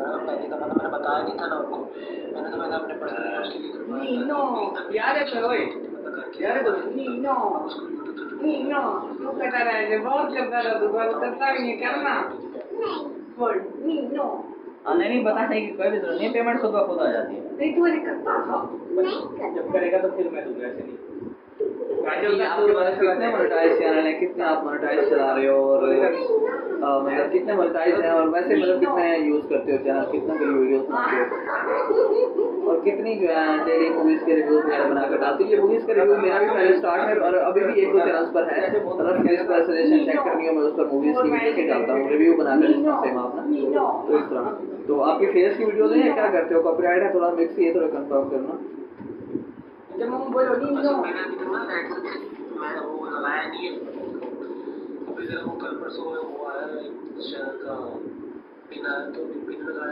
पहले का मैंने बताया नहीं था ना उनको। मैंने तो मैंने अपने पर्सनल यूज के लिए करवाया था। Nino, यार है फिर ओए, यार है तो Nino, Nino, तू कहता रहा है बहुत करता रहा तू बात करता भी नहीं करना। बोल Nino। नहीं बता है कि कोई भी जरूरत नहीं, पेमेंट खुद ब खुद आ जाती है। नहीं तू नहीं करता था। जब करेगा तो फिर मैं दूंगा, ऐसे नहीं। राजू का आपके पास कितने मोनेटाइज चैनल है, कितने आप मोनेटाइज चला रहे हो, और मतलब कितने मोनेटाइज हैं, और वैसे मतलब कितने यूज करते हो चैनल, कितने के वीडियोस बनाते हो, और कितनी जो है डेली मूवीज के रिव्यूज वगैरह बनाकर डालते हो। ये मूवीज के रिव्यू मेरा भी पहले स्टार्ट है और अभी भी एक दो चैनल्स पर है, मतलब इस पर सजेशन चेक करनी हो मैं उस पर मूवीज की वीडियो से डालता हूँ, रिव्यू बनाकर सेम अपना। तो इस तरह तो आपकी फेस की वीडियोस हैं, क्या करते हो, कॉपीराइट है थोड़ा मिक्स, ये थोड़ा कंफर्म करना। जब हम बोलो Nino, मैंने अभी तक ना मैं वो लगाया नहीं है। अभी जरा वो कल परसों वो आया है चैनल का पिन आया तो पिन लगाया।